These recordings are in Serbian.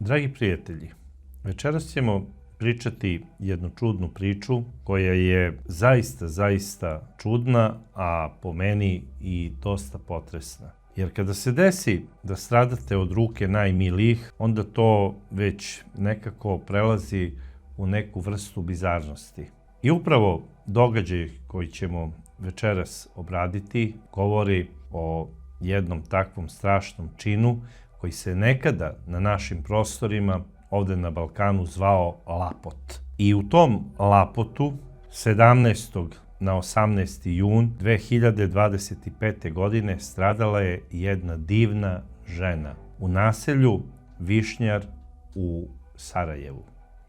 Dragi prijatelji, večeras ćemo pričati jednu čudnu priču koja je zaista čudna, a po meni i dosta potresna. Jer kada se desi da stradate od ruke najmilijih, onda to već nekako prelazi u neku vrstu bizarnosti. I upravo događaj koji ćemo večeras obraditi govori o jednom takvom strašnom činu koji se nekada na našim prostorima ovde na Balkanu zvao Lapot. I u tom Lapotu 17. na 18. jun 2025. godine stradala je jedna divna žena u naselju Višnjar u Sarajevu,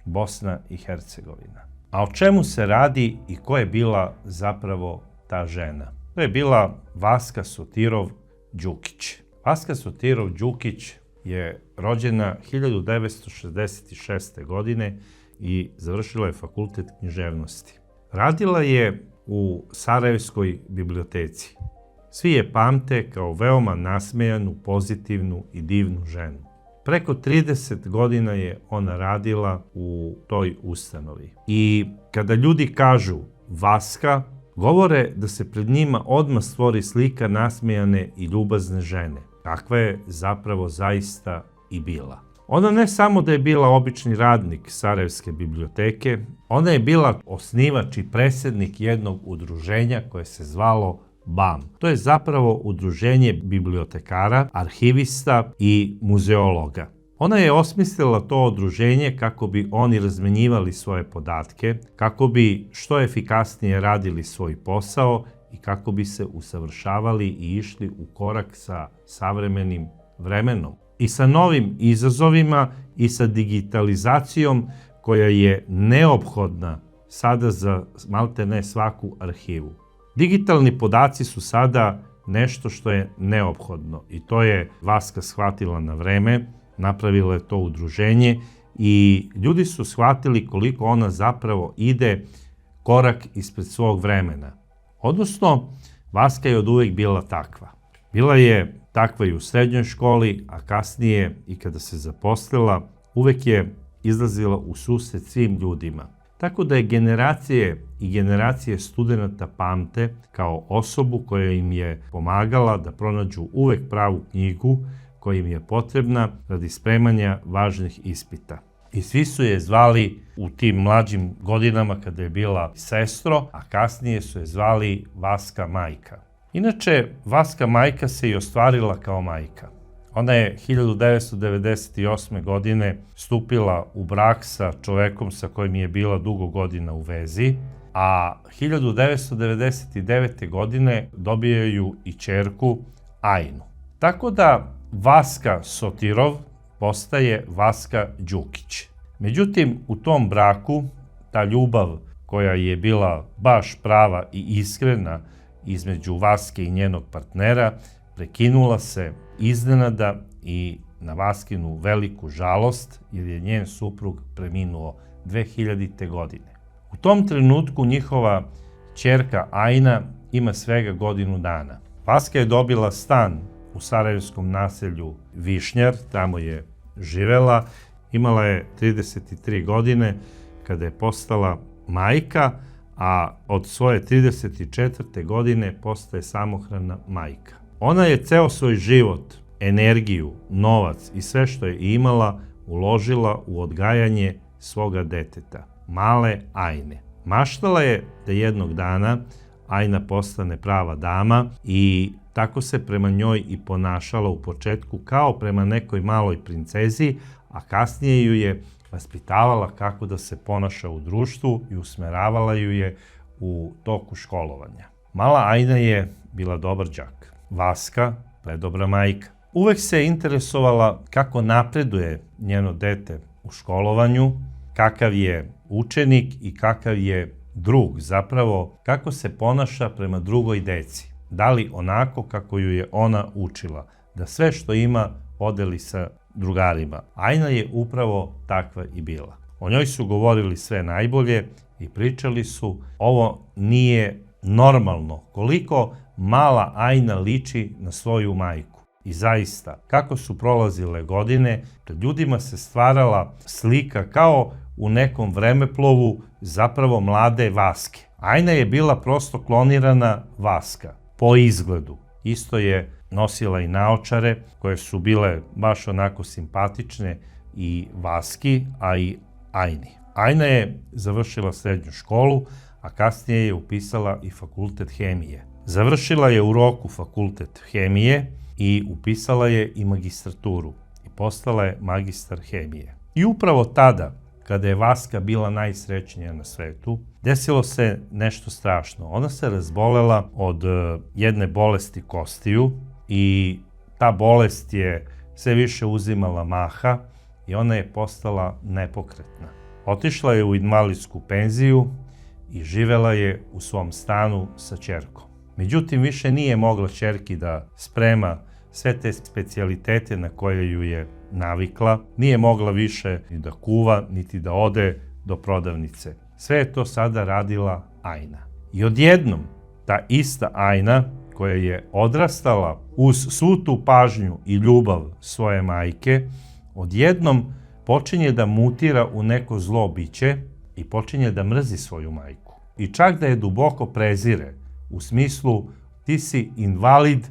Bosna i Hercegovina. A o čemu se radi i ko je bila zapravo ta žena? To je bila Vaska Sotirov Đukić. Vaska Sotirov Đukić je rođena 1966. godine i završila je fakultet književnosti. Radila je u Sarajevskoj biblioteci. Svi je pamte kao veoma nasmejanu, pozitivnu i divnu ženu. Preko 30 godina je ona radila u toj ustanovi. I kada ljudi kažu Vaska, govore da se pred njima odmah stvori slika nasmejane i ljubazne žene, kakva je zapravo zaista i bila. Ona ne samo da je bila obični radnik Sarajevske biblioteke, ona je bila osnivač i predsjednik jednog udruženja koje se zvalo BAM. To je zapravo udruženje bibliotekara, arhivista i muzeologa. Ona je osmislila to udruženje kako bi oni razmenjivali svoje podatke, kako bi što efikasnije radili svoj posao i kako bi se usavršavali i išli u korak sa savremenim vremenom i sa novim izazovima i sa digitalizacijom koja je neophodna sada za maltene svaku arhivu. Digitalni podaci su sada nešto što je neophodno i to je Vaska shvatila na vreme, napravila je to udruženje i ljudi su shvatili koliko ona zapravo ide korak ispred svog vremena. Odnosno, Vaska je od uvek bila takva. Bila je takva i u srednjoj školi, a kasnije i kada se zaposlila, uvek je izlazila u susret svim ljudima. Tako da je generacije i generacije studenata pamte kao osobu koja im je pomagala da pronađu uvek pravu knjigu koja im je potrebna radi spremanja važnih ispita. I svi su je zvali u tim mlađim godinama kada je bila sestro, a kasnije su je zvali Vaska majka. Inače, Vaska majka se i ostvarila kao majka. Ona je 1998. godine stupila u brak sa čovekom sa kojim je bila dugo godina u vezi, a 1999. godine dobijaju i ćerku Ajnu. Tako da Vaska Sotirov postaje Vaska Đukić. Međutim, u tom braku, ta ljubav koja je bila baš prava i iskrena između Vaske i njenog partnera, prekinula se iznenada i na Vaskinu veliku žalost, jer je njen suprug preminuo 2000. godine. U tom trenutku njihova ćerka Ajna ima svega godinu dana. Vaska je dobila stan u sarajevskom naselju Višnjar, tamo je živela, imala je 33 godine kada je postala majka, a od svoje 34. godine postaje samohrana majka. Ona je ceo svoj život, energiju, novac i sve što je imala uložila u odgajanje svoga deteta, male Ajne. Maštala je da jednog dana Ajna postane prava dama i tako se prema njoj i ponašala u početku kao prema nekoj maloj princezi, a kasnije ju je vaspitavala kako da se ponaša u društvu i usmeravala ju je u toku školovanja. Mala Ajna je bila dobar đak, Vaska predobra majka. Uvek se interesovala kako napreduje njeno dete u školovanju, kakav je učenik i kakav je drug, zapravo kako se ponaša prema drugoj deci. Da li onako kako ju je ona učila, da sve što ima podeli sa drugarima. Ajna je upravo takva i bila. O njoj su govorili sve najbolje i pričali su ovo nije normalno, koliko mala Ajna liči na svoju majku. I zaista, kako su prolazile godine, pred ljudima se stvarala slika kao u nekom vremeplovu zapravo mlade Vaske. Ajna je bila prosto klonirana Vaska, po izgledu. Isto je nosila i naočare, koje su bile baš onako simpatične i Vaski, a i Ajni. Ajna je završila srednju školu, a kasnije je upisala i fakultet hemije. Završila je u roku fakultet hemije i upisala je i magistraturu i postala je magistar hemije. I upravo tada, kada je Vaska bila najsrećnija na svetu, desilo se nešto strašno. Ona se razbolela od jedne bolesti kostiju i ta bolest je sve više uzimala maha i ona je postala nepokretna. Otišla je u invalidsku penziju i živela je u svom stanu sa ćerkom. Međutim, više nije mogla ćerki da sprema sve te specijalitete na koje ju je navikla, nije mogla više ni da kuva, niti da ode do prodavnice. Sve je to sada radila Ajna. I odjednom, ta ista Ajna, koja je odrastala uz svu tu pažnju i ljubav svoje majke, odjednom počinje da mutira u neko zlo biće i počinje da mrzi svoju majku. I čak da je duboko prezire, u smislu ti si invalid,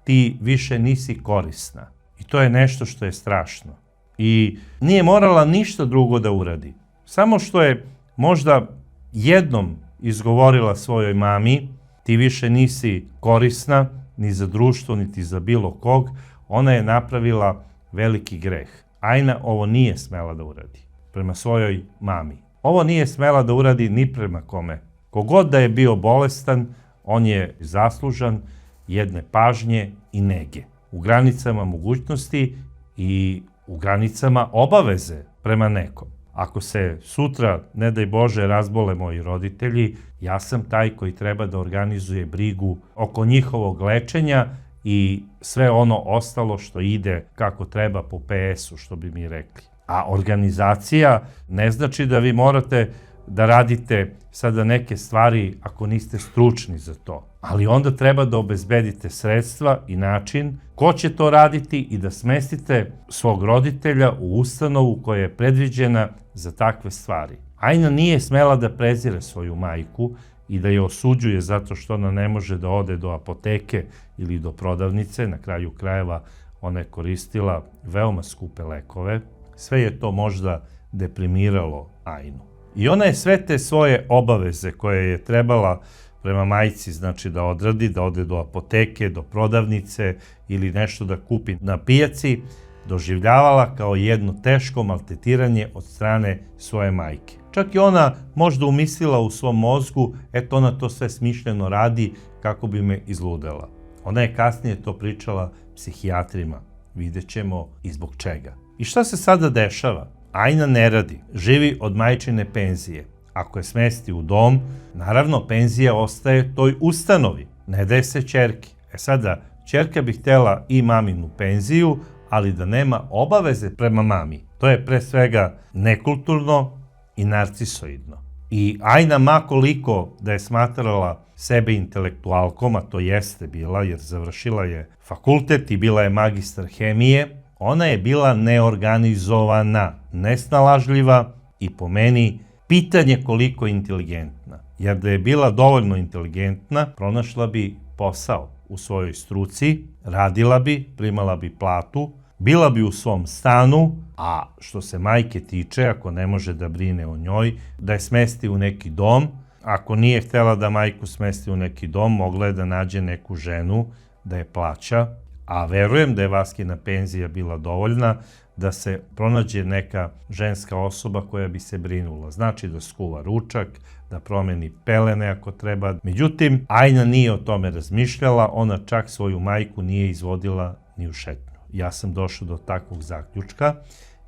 ti više nisi korisna. I to je nešto što je strašno. I nije morala ništa drugo da uradi. Samo što je možda jednom izgovorila svojoj mami, ti više nisi korisna ni za društvo, niti za bilo kog, ona je napravila veliki greh. Ajna ovo nije smela da uradi prema svojoj mami. Ovo nije smela da uradi ni prema kome. Kogod da je bio bolestan, on je zaslužan jedne pažnje i nege. U granicama mogućnosti i u granicama obaveze prema nekom. Ako se sutra, ne daj Bože, razbole moji roditelji, ja sam taj koji treba da organizuje brigu oko njihovog lečenja i sve ono ostalo što ide kako treba po PS-u, što bi mi rekli. A organizacija ne znači da vi morate da radite sada neke stvari ako niste stručni za to. Ali onda treba da obezbedite sredstva i način ko će to raditi i da smestite svog roditelja u ustanovu koja je predviđena za takve stvari. Ajna nije smela da prezire svoju majku i da je osuđuje zato što ona ne može da ode do apoteke ili do prodavnice. Na kraju krajeva ona je koristila veoma skupe lekove. Sve je to možda deprimiralo Ajnu. I ona je sve te svoje obaveze koje je trebala prema majci, znači da odradi, da ode do apoteke, do prodavnice ili nešto da kupi na pijaci, doživljavala kao jedno teško maltretiranje od strane svoje majke. Čak i ona možda umislila u svom mozgu, eto ona to sve smišljeno radi kako bi me izludela. Ona je kasnije to pričala psihijatrima. Vidjet ćemo i zbog čega. I šta se sada dešava? Ajna ne radi, živi od majčine penzije. Ako je smesti u dom, naravno penzija ostaje toj ustanovi, ne daje se ćerki. Sada, ćerka bi htjela i maminu penziju, ali da nema obaveze prema mami. To je pre svega nekulturno i narcisoidno. I Ajna, ma koliko da je smatrala sebe intelektualkom, a to jeste bila, jer završila je fakultet i bila je magistar hemije, ona je bila neorganizovana, nesnalažljiva i po meni pitanje koliko inteligentna. Jer da je bila dovoljno inteligentna, pronašla bi posao u svojoj struci, radila bi, primala bi platu, bila bi u svom stanu, a što se majke tiče, ako ne može da brine o njoj, da je smesti u neki dom. Ako nije htjela da majku smesti u neki dom, mogla je da nađe neku ženu da je plaća, a verujem da je Vaskina penzija bila dovoljna da se pronađe neka ženska osoba koja bi se brinula. Znači da skuva ručak, da promeni pelene ako treba. Međutim, Ajna nije o tome razmišljala, ona čak svoju majku nije izvodila ni u šetnju. Ja sam došao do takvog zaključka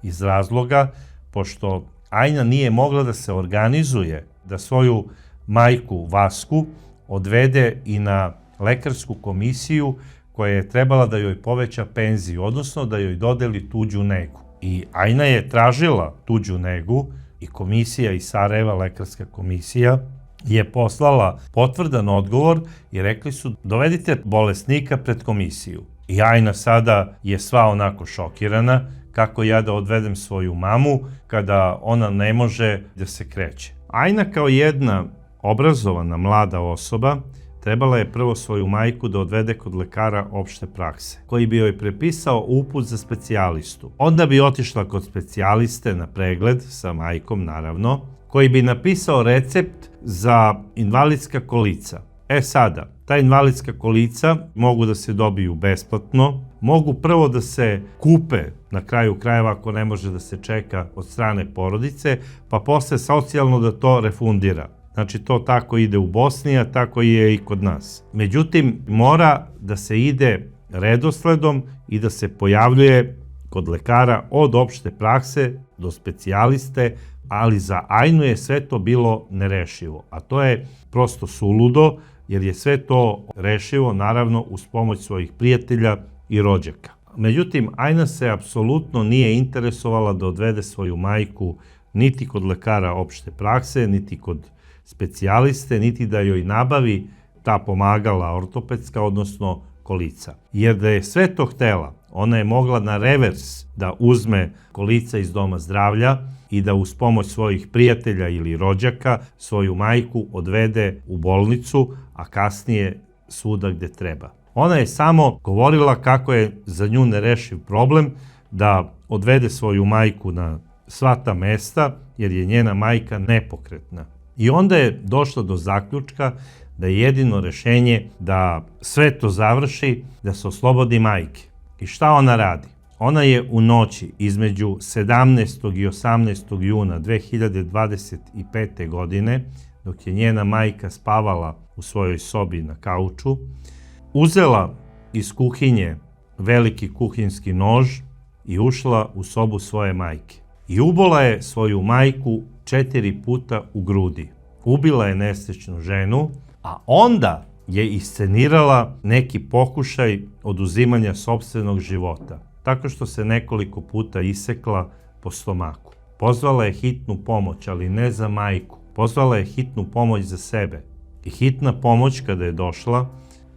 iz razloga, pošto Ajna nije mogla da se organizuje, da svoju majku Vasku odvede i na lekarsku komisiju koja je trebala da joj poveća penziju, odnosno da joj dodeli tuđu negu. I Ajna je tražila tuđu negu i komisija iz Sarajeva, lekarska komisija, je poslala potvrdan odgovor i rekli su dovedite bolesnika pred komisiju. I Ajna sada je sva onako šokirana, kako ja da odvedem svoju mamu kada ona ne može da se kreće. Ajna kao jedna obrazovana mlada osoba trebala je prvo svoju majku da odvede kod lekara opšte prakse, koji bi joj prepisao uput za specijalistu. Onda bi otišla kod specijaliste na pregled, sa majkom naravno, koji bi napisao recept za invalidska kolica. Sada, ta invalidska kolica mogu da se dobiju besplatno, mogu prvo da se kupe na kraju krajeva ako ne može da se čeka od strane porodice, pa posle socijalno da to refundira. Znači to tako ide u Bosni, a tako je i kod nas. Međutim, mora da se ide redosledom i da se pojavljuje kod lekara od opšte prakse do specijaliste, ali za Ajnu je sve to bilo nerešivo. A to je prosto suludo, jer je sve to rešivo, naravno, uz pomoć svojih prijatelja i rođaka. Međutim, Ajna se apsolutno nije interesovala da odvede svoju majku niti kod lekara opšte prakse, niti kod specijaliste, niti da joj nabavi ta pomagala ortopedska, odnosno kolica. Jer da je sve to htela, ona je mogla na revers da uzme kolica iz doma zdravlja i da uz pomoć svojih prijatelja ili rođaka svoju majku odvede u bolnicu, a kasnije svuda gde treba. Ona je samo govorila kako je za nju nerešiv problem da odvede svoju majku na sva ta mesta, jer je njena majka nepokretna. I onda je došla do zaključka da je jedino rešenje da sve to završi, da se oslobodi majke. I šta ona radi? Ona je u noći između 17. i 18. juna 2025. godine, dok je njena majka spavala u svojoj sobi na kauču, uzela iz kuhinje veliki kuhinjski nož i ušla u sobu svoje majke. I ubola je svoju majku 4 puta u grudi. Ubila je nesrećnu ženu, a onda je iscenirala neki pokušaj oduzimanja sopstvenog života, tako što se nekoliko puta isekla po stomaku. Pozvala je hitnu pomoć, ali ne za majku. Pozvala je hitnu pomoć za sebe. I hitna pomoć kada je došla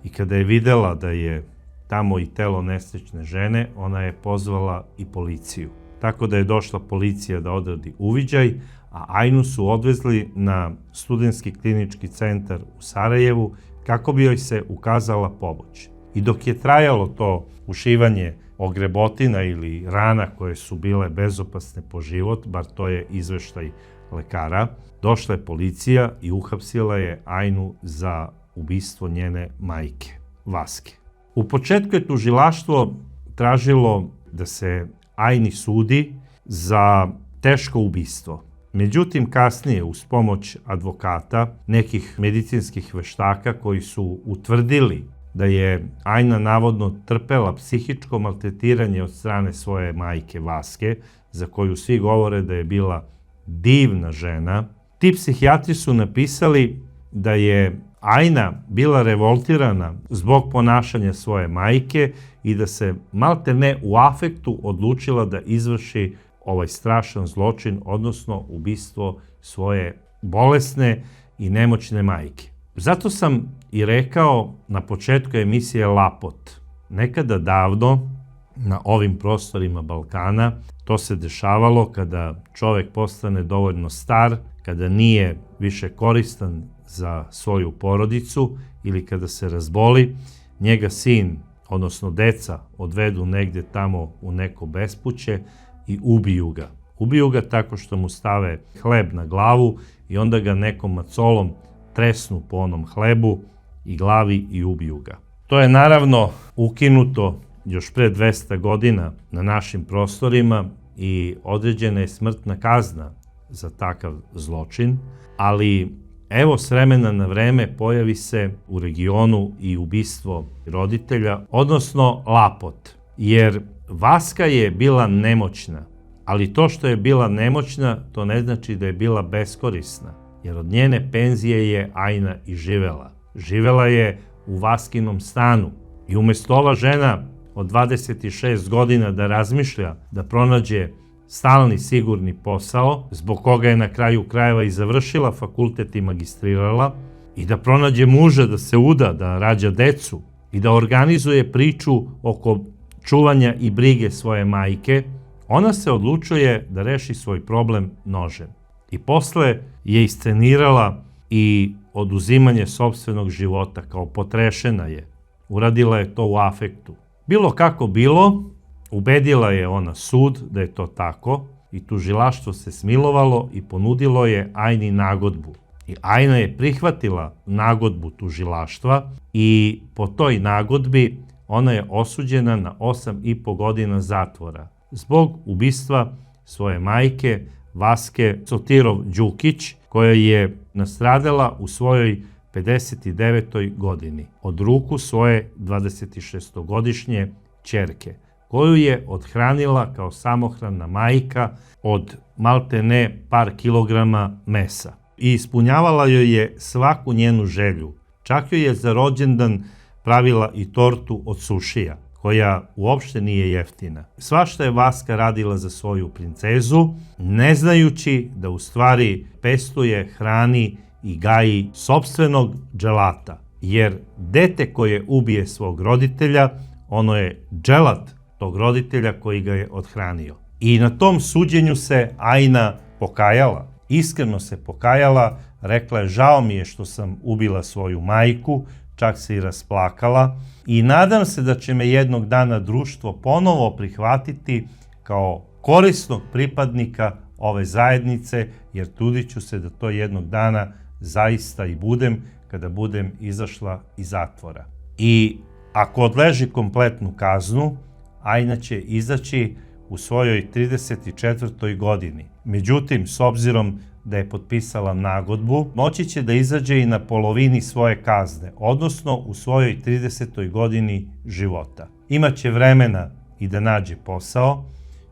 i kada je videla da je tamo i telo nesrećne žene, ona je pozvala i policiju. Tako da je došla policija da odradi uviđaj, a Ajnu su odvezli na Studentski klinički centar u Sarajevu kako bi joj se ukazala pomoć. I dok je trajalo to ušivanje ogrebotina ili rana koje su bile bezopasne po život, bar to je izveštaj lekara, došla je policija i uhapsila je Ajnu za ubistvo njene majke, Vaske. U početku je tužilaštvo tražilo da se Ajni sudi za teško ubistvo. Međutim, kasnije, uz pomoć advokata, nekih medicinskih veštaka koji su utvrdili da je Ajna navodno trpela psihičko maltretiranje od strane svoje majke Vaske, za koju svi govore da je bila divna žena, ti psihijatri su napisali da je Ajna bila revoltirana zbog ponašanja svoje majke i da se malte ne u afektu odlučila da izvrši ovaj strašan zločin, odnosno ubistvo svoje bolesne i nemoćne majke. Zato sam i rekao na početku emisije Lapot. Nekada davno na ovim prostorima Balkana to se dešavalo kada čovek postane dovoljno star, kada nije više koristan za svoju porodicu ili kada se razboli, njega sin, odnosno deca, odvedu negde tamo u neko bespuće i ubiju ga. Ubiju ga tako što mu stave hleb na glavu i onda ga nekom macolom tresnu po onom hlebu i glavi i ubiju ga. To je naravno ukinuto još pre 200 godina na našim prostorima i određena je smrtna kazna za takav zločin, ali evo s vremena na vreme pojavi se u regionu i ubistvo roditelja, odnosno Lapot, jer Vaska je bila nemoćna, ali to što je bila nemoćna, to ne znači da je bila beskorisna, jer od njene penzije je Ajna i živela. Živela je u Vaskinom stanu i umesto ova žena od 26 godina da razmišlja da pronađe stalni sigurni posao, zbog koga je na kraju krajeva i završila fakultet i magistrirala, i da pronađe muža, da se uda, da rađa decu i da organizuje priču oko čuvanja i brige svoje majke, ona se odlučuje da reši svoj problem nožem. I posle je iscenirala i oduzimanje sopstvenog života, kao potrešena je. Uradila je to u afektu. Bilo kako bilo, ubedila je ona sud da je to tako i tužilaštvo se smilovalo i ponudilo je Ajni nagodbu. I Ajna je prihvatila nagodbu tužilaštva i po toj nagodbi ona je osuđena na 8,5 godina zatvora zbog ubistva svoje majke Vaske Sotirov-Đukić, koja je nastradala u svojoj 59. godini od ruku svoje 26-godišnje ćerke, koju je othranila kao samohrana majka od maltene par kilograma mesa. I ispunjavala joj je svaku njenu želju. Čak joj je za rođendan pravila i tortu od sušija, koja uopšte nije jeftina. Svašta je Vaska radila za svoju princezu, ne znajući da u stvari pestuje, hrani i gaji sopstvenog dželata. Jer dete koje ubije svog roditelja, ono je dželat tog roditelja koji ga je othranio. I na tom suđenju se Ajna pokajala. Iskreno se pokajala, rekla je: žao mi je što sam ubila svoju majku, čak se i rasplakala i nadam se da će me jednog dana društvo ponovo prihvatiti kao korisnog pripadnika ove zajednice, jer trudit ću se da to jednog dana zaista i budem kada budem izašla iz zatvora. I ako odleži kompletnu kaznu, Ajna će izaći u svojoj 34. godini. Međutim, s obzirom da je potpisala nagodbu, moći će da izađe i na polovini svoje kazne, odnosno u svojoj 30. godini života. Imaće vremena i da nađe posao,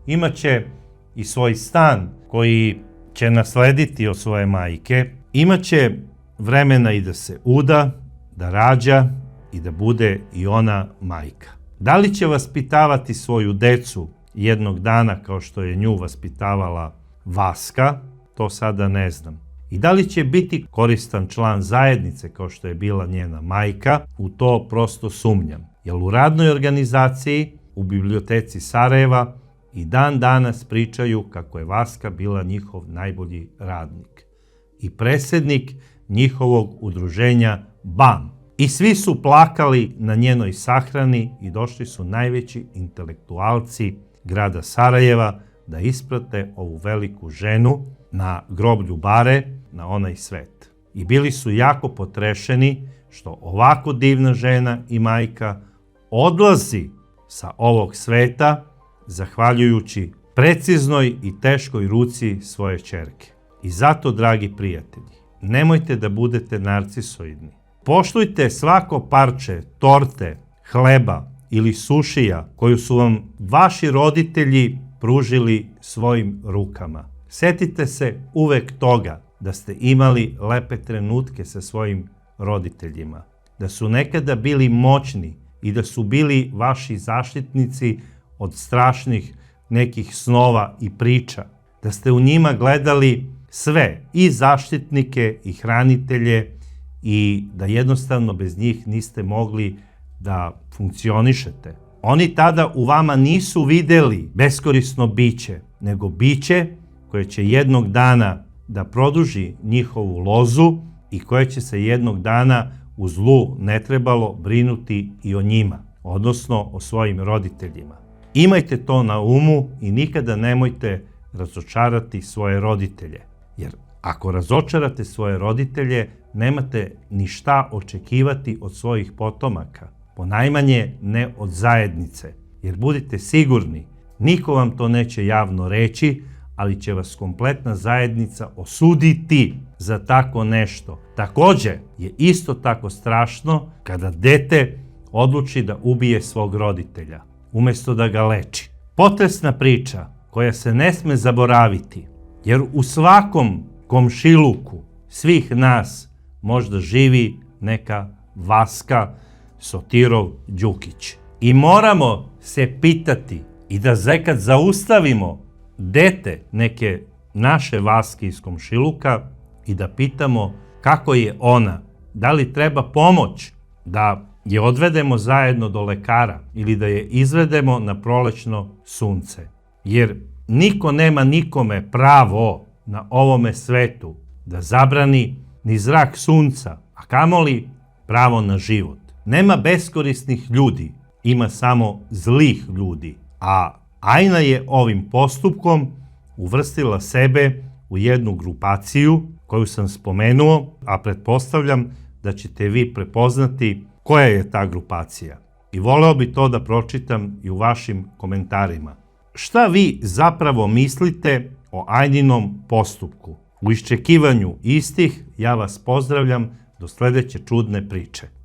imaće i svoj stan koji će naslediti od svoje majke, imaće vremena i da se uda, da rađa i da bude i ona majka. Da li će vaspitavati svoju decu jednog dana kao što je nju vaspitavala Vaska, to sada ne znam. I da li će biti koristan član zajednice kao što je bila njena majka, u to prosto sumnjam. Jer u radnoj organizaciji, u biblioteci Sarajeva, i dan danas pričaju kako je Vaska bila njihov najbolji radnik i predsjednik njihovog udruženja BAM. I svi su plakali na njenoj sahrani i došli su najveći intelektualci grada Sarajeva da isprate ovu veliku ženu na groblju Bare, na onaj svet. I bili su jako potrešeni što ovako divna žena i majka odlazi sa ovog sveta zahvaljujući preciznoj i teškoj ruci svoje ćerke. I zato, dragi prijatelji, nemojte da budete narcisoidni. Poštujte svako parče torte, hleba ili sušija koju su vam vaši roditelji pružili svojim rukama. Setite se uvek toga da ste imali lepe trenutke sa svojim roditeljima, da su nekada bili moćni i da su bili vaši zaštitnici od strašnih nekih snova i priča, da ste u njima gledali sve, i zaštitnike i hranitelje, i da jednostavno bez njih niste mogli da funkcionišete. Oni tada u vama nisu videli beskorisno biće, nego biće koje će jednog dana da produži njihovu lozu i koje će se jednog dana u zlu ne trebalo brinuti i o njima, odnosno o svojim roditeljima. Imajte to na umu i nikada nemojte razočarati svoje roditelje, jer ako razočarate svoje roditelje, nemate ni šta očekivati od svojih potomaka, ponajmanje ne od zajednice, jer budite sigurni, niko vam to neće javno reći, ali će vas kompletna zajednica osuditi za tako nešto. Takođe je isto tako strašno kada dete odluči da ubije svog roditelja, umesto da ga leči. Potresna priča koja se ne sme zaboraviti, jer u svakom komšiluku svih nas možda živi neka Vaska Sotirov-Đukić. I moramo se pitati i da kad zaustavimo dete neke naše Vaske iz komšiluka i da pitamo kako je ona, da li treba pomoć da je odvedemo zajedno do lekara ili da je izvedemo na prolećno sunce. Jer niko nema nikome pravo na ovome svetu da zabrani ni zrak sunca, a kamoli pravo na život. Nema beskorisnih ljudi, ima samo zlih ljudi, a Ajna je ovim postupkom uvrstila sebe u jednu grupaciju koju sam spomenuo, a pretpostavljam da ćete vi prepoznati koja je ta grupacija. I voleo bi to da pročitam i u vašim komentarima. Šta vi zapravo mislite o Ajninom postupku? U iščekivanju istih ja vas pozdravljam do sledeće čudne priče.